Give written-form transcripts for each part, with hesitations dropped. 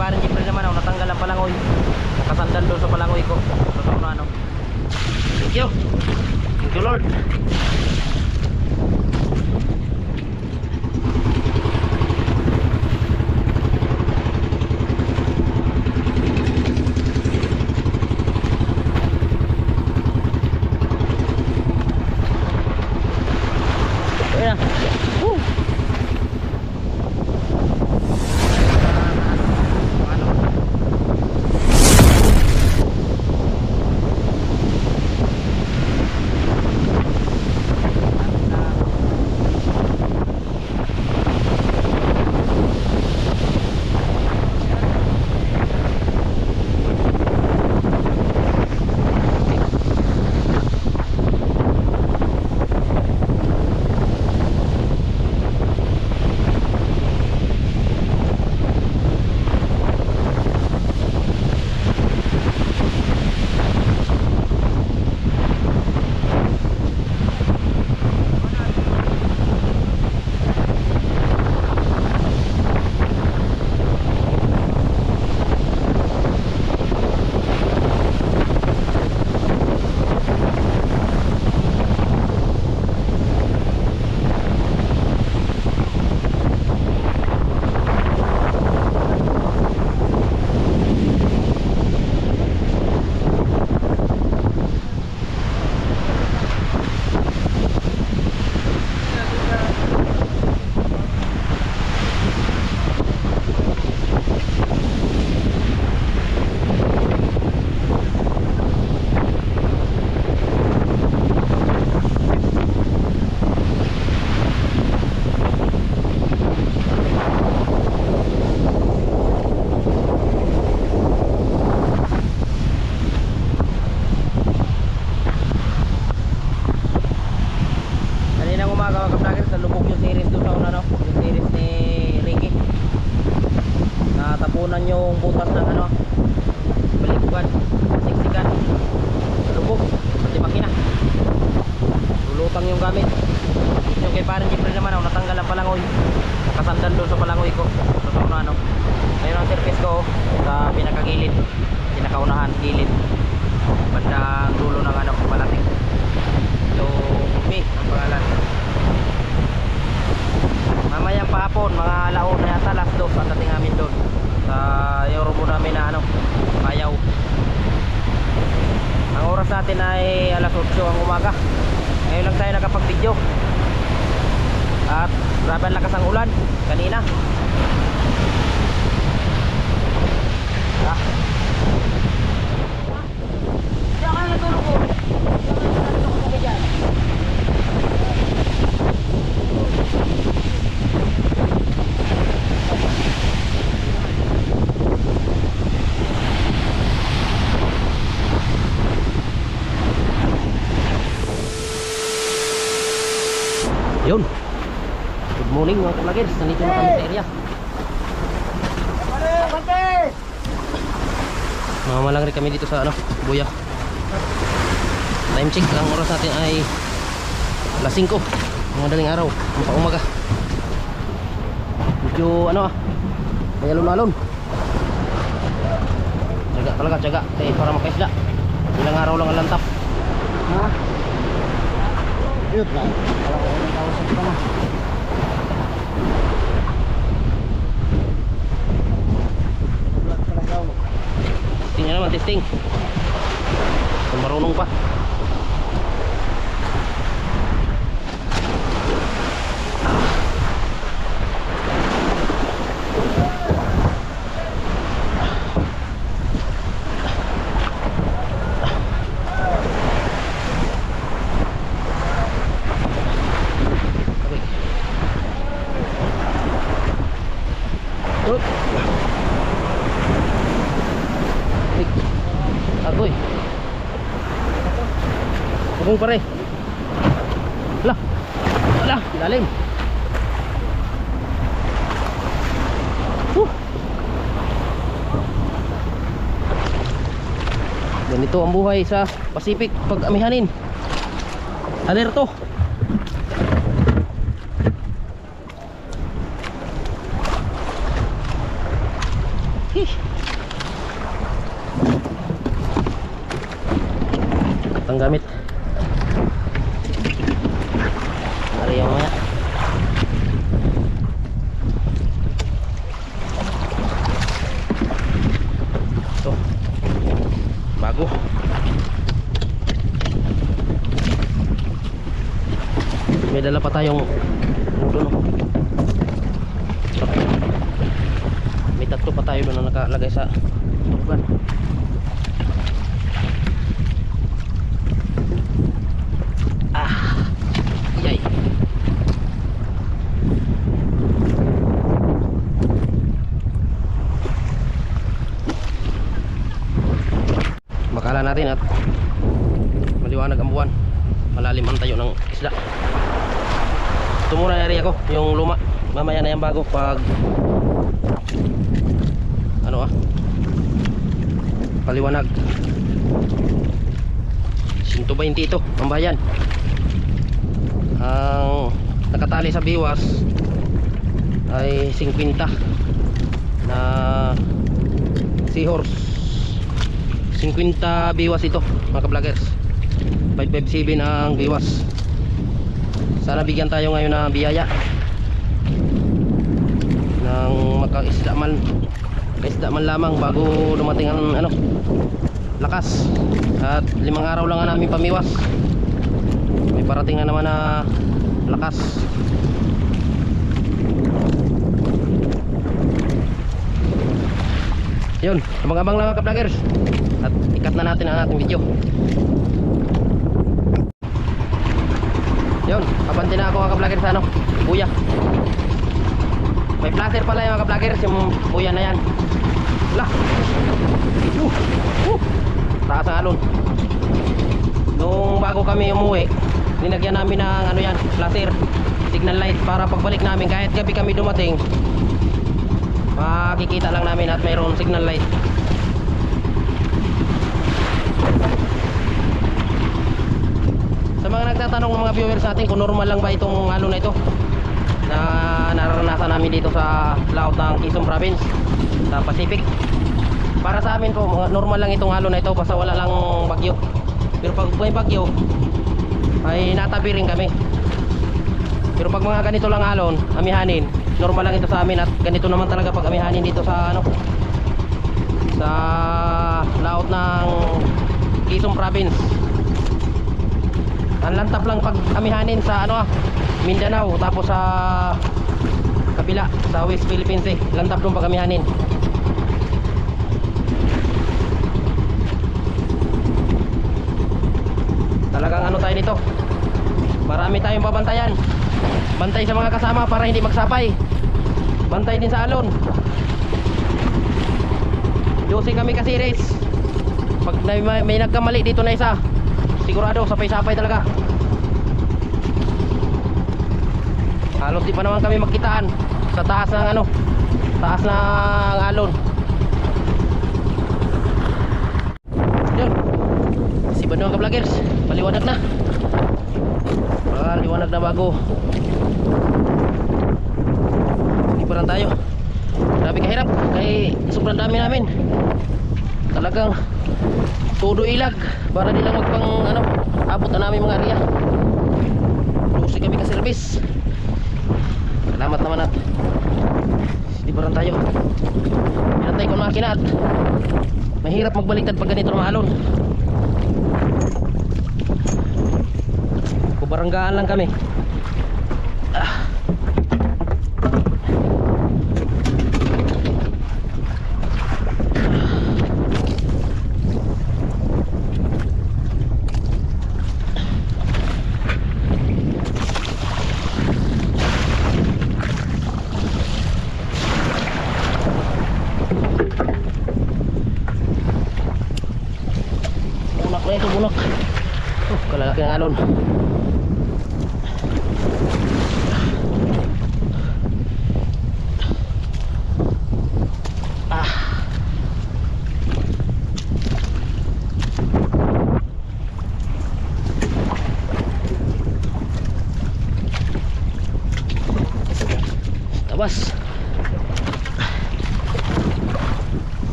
parang Jeffrey naman ako, natanggal ang palangoy. Nakasandal doon sa palangoy ko. Totoo na ano. Thank you. Thank you Lord. Ayan. Woo. Yung butas ng ano balibugan, siksikan, lubog, pati makina lulutang yung gamit. Yung kay parang Jeffrey naman ako, natanggal ang palangoy. Nakasandal doon sa palangoy ko. Totoo na ano. Ngayon ang service ko sa pinakagilid, pinakaunahan gilid, bandang dulo ng ano palating. So Umi ang pangalan. Mamayang pahapon mga alauna yata, last dos ang dating amin doon sa yung rumo namin na ano Payaw. Ang oras natin ay alas 8 ang umaga. Ngayon lang tayo nakapag video at grabe ang lakas ang ulan kanina. Yun. Good morning mga kablagers. Nandito na kami sa area. Mamalang rin kami dito sa ano, Buya. Time check. Ang oras natin ay alas 5. Mga daling araw. Ang umaga. Medyo ano may alon-alon. Tsaga talaga, tsaga. Para makaisda. Ilang araw lang ang lantap. Ha? Yun lang. Testing naman, testing. Kung marunong pa. Agoy. Pagong pare. Lah. Lah, lalim. Ganito ang buhay sa Pacific pag amihanin. Alerto. Ang gamit. Ari yung maya. Ito. Bago. May dala pa tayong doon. May tatlo pa tayo doon na nakalagay sa turugan. Yay. Bakala natin at maliwanag ang buwan. Malalim ang tayo ng isda. Ito muna nari ako, yung luma. Mamaya na yung bago pag paliwanag. 120 ito ang bayan. Ang nakatali sa biwas ay 50 na seahorse. 50 biwas ito mga ka-vloggers. 557 ang biwas. Sana bigyan tayo ngayon ng biyaya ng makaisda man lamang bago dumating ang lakas. At 5 araw lang namin pamiwas, may parating na naman na lakas. Yun, abang-abang lang mga ka-vloggers. At ikat na natin ang ating video. Yun, abante na ako mga ka-vloggers sa buya. May placer pala yung mga ka-vloggers, yung buya na yan. Wala. Taas ang alon. Nung bago kami umuwi, linagyan namin ng yan, placer, signal light, para pagbalik namin kahit gabi kami dumating, makikita lang namin at mayroon signal light. Sa mga nagtatanong ng mga viewers natin kung normal lang ba itong alon na ito na naranasan namin dito sa laot ng Quezon Province sa Pacific, para sa amin po normal lang itong alon na ito basta wala lang bagyo. Pero pag may bagyo ay natabi rin kami. Pero pag mga ganito lang alon, amihanin, normal lang ito sa amin. At ganito naman talaga pag amihanin dito sa sa laot ng Quezon Province. Ang lantap lang pag amihanin sa Mindanao, tapos sa kabila sa West Philippines lantap doon pag amihanin. Talagang tayo dito, marami tayong babantayan. Bantay sa mga kasama para hindi magsapay, bantay din sa alon. Yosi kami kasi race. Pag may nagkamali dito na isa, sigurado sapay-sapay talaga. Halos di pa naman kami magkitaan sa taas ng taas ng alon. Yun, si Bano ang ka-vloggers, maliwanag na. Liwanag na bago. Liparan tayo. Grabe kahirap, kaya sobrang dami namin. Talagang todo ilag para di lang magpang abot na namin mga area. Lusi kami ka service. Salamat naman at liparan tayo. Pinatay ko ang makina at mahirap magbaliktad pag ganito ng alon. Baranggaan lang kami. Bunak na ito, bunak. Kalalaki ng alon. Tabas.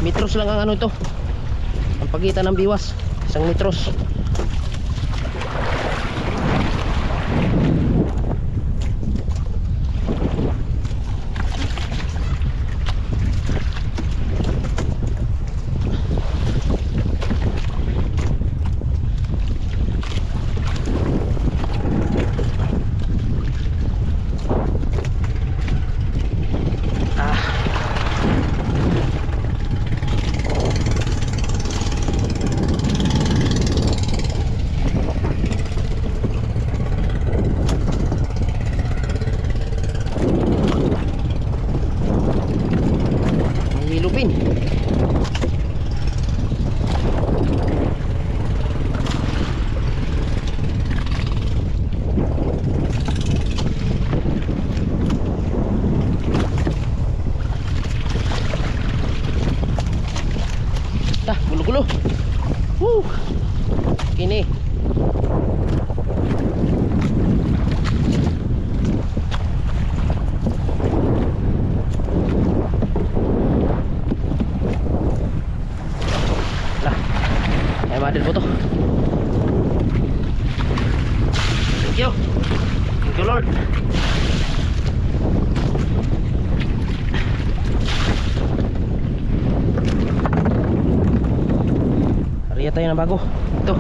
metros lang ang ano ito, ang pagitan ng biwas, 1 metros. Hilupin. Dah, gulo-gulo. Ini. Ay, madal po to. Thank you. Thank you, Lord. Hariya tayo ng bago. Ito.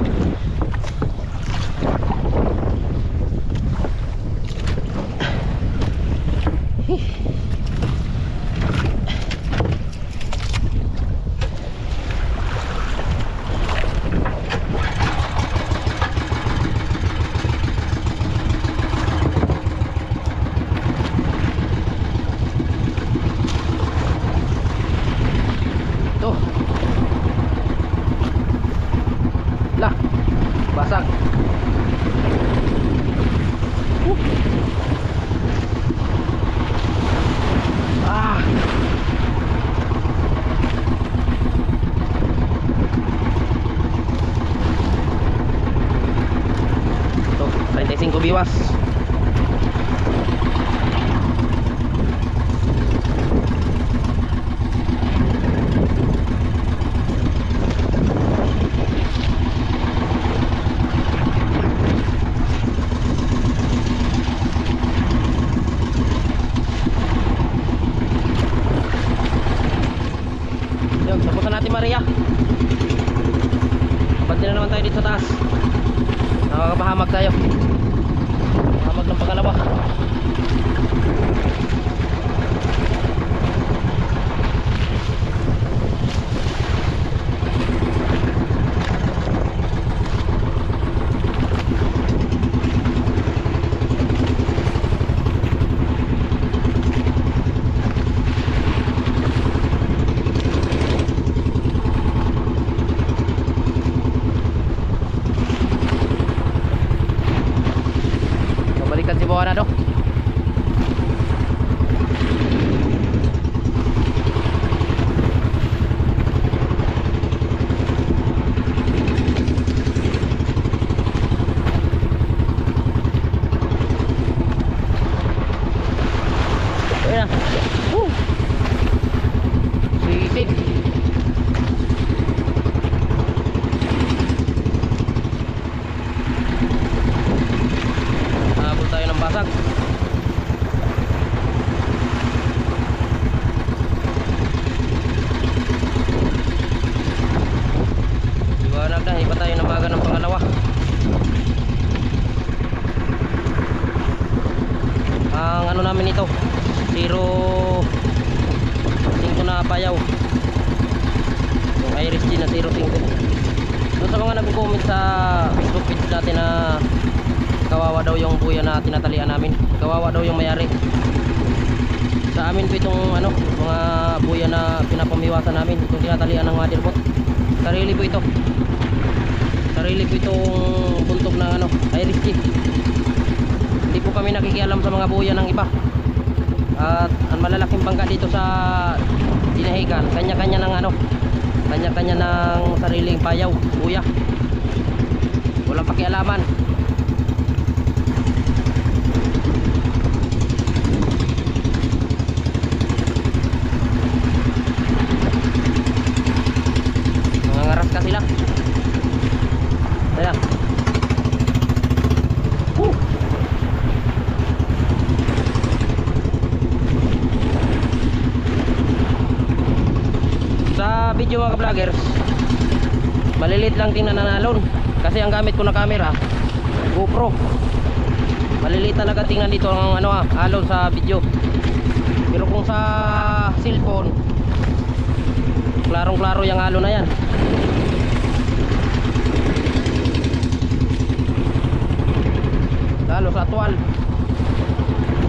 Lah, basag. Ah. Ito, 35 biwas. Yun, tapusan natin Maria. Bandi na naman tayo dito sa taas. Nakakapahamag tayo. Pahamag ng pangalawa. Balikan si bawah na do. Ayan na. Sitik. Habol tayo ng basag. Iwanag na, iba tayo ng baga ng pangalawa. Ang ano namin ito 0.5 na payaw, yung Irish G na 0.5. So, sa mga nag-comment sa Facebook page natin na kawawa daw yung buya na tinatalian namin, kawawa daw yung mayari. Sa amin po itong ano, mga buya na pinapamiwasan namin, itong tinatalian ng mother boat. Sarili po ito, sarili po itong buntog ng ano, Irish G. Hindi po kami nakikialam sa mga buya ng iba. At ang malalaking bangka dito sa Dinahican, kanya-kanya ng ano, kanya-kanya ng sariling payaw, buya. Walang pakialaman. video mga ka-vloggers, maliliit lang tingnan na alon. Kasi ang gamit ko na camera, GoPro. Maliliit talaga tingnan dito ang alon sa video. Pero kung sa cellphone, klarong klaro yung alon na yan. Lalo sa atwal,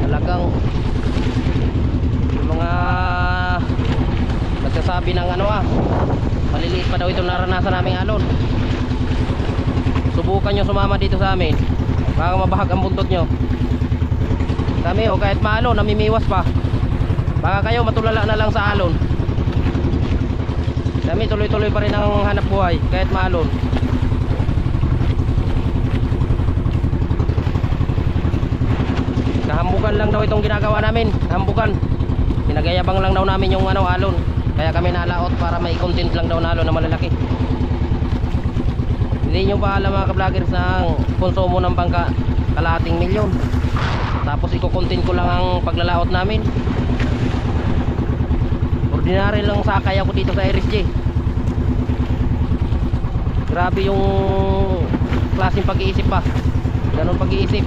talagang yung mga nagsasabi ng maliliit pa daw ito naranasan naming alon. Subukan nyo sumama dito sa amin, baka mabahag ang buntot nyo. Kami kahit maalon, namimiwas pa. Baka kayo matulala na lang sa alon. Kami tuloy-tuloy pa rin ang hanap buhay kahit maalon. Kahambukan lang daw itong ginagawa namin. Hambukan. Pinagayabang lang daw namin yung alon. Kaya kami nalaot para may content lang daw na alon na malalaki. Hindi nyo pa alam mga ka-vloggers na ang konsumo ng bangka kalahating milyon. Tapos iko-content ko lang ang paglalaot namin. Ordinary lang sakay ako dito sa RSG. Grabe yung klaseng pag-iisip pa. Ganun pag-iisip.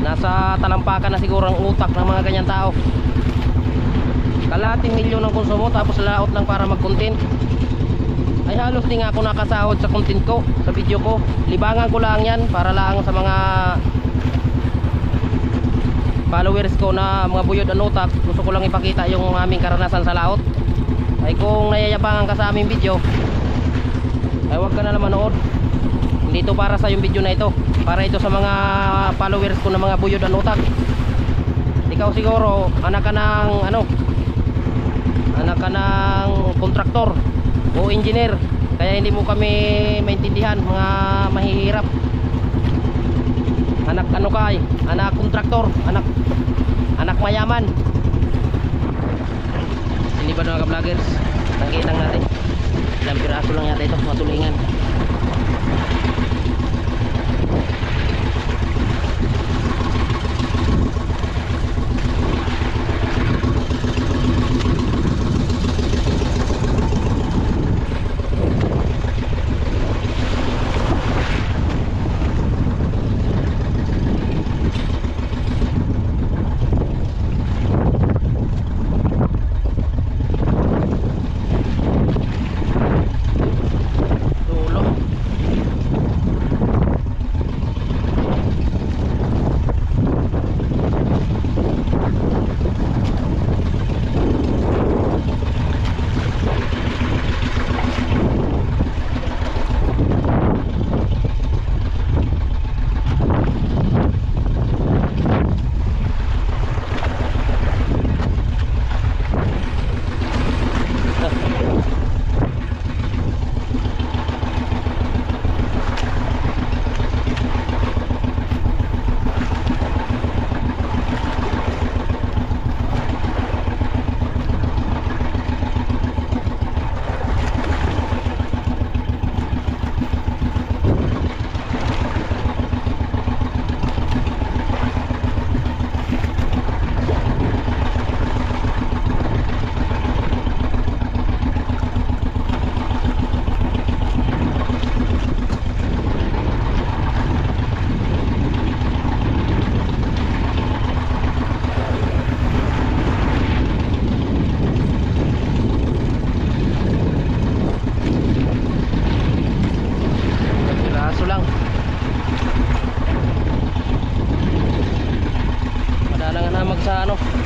Nasa talampakan na siguro ang utak ng mga ganyan tao. Kalahating milyon ang konsumo tapos laot lang para mag-content. Ay halos di nga ako nakasahod sa content ko, sa video ko. Libangan ko lang yan para lang sa mga followers ko na mga buyod ang utak. Gusto ko lang ipakita yung aming karanasan sa laot. Ay kung nayayabangan ka sa aming video, ay huwag ka na naman manood. Hindi ito para sa yung video na ito. Para ito sa mga followers ko na mga buyod ang utak. Ikaw siguro anak ka ng anak ka ng kontraktor o engineer, kaya hindi mo kami maintindihan, mga mahihirap. Anak anak kontraktor, anak mayaman. Hindi ba mga ka-vloggers? Nakikita natin ilang piraso lang yata ito, matulingan.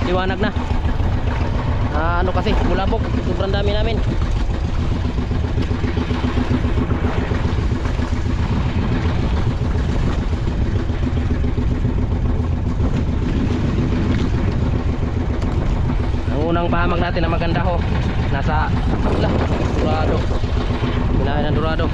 Liwanag na. Kasi bulabog, sobrang dami namin. Ang unang pahamag natin na maganda ho, nasa Dorado. Binayan ng Dorado.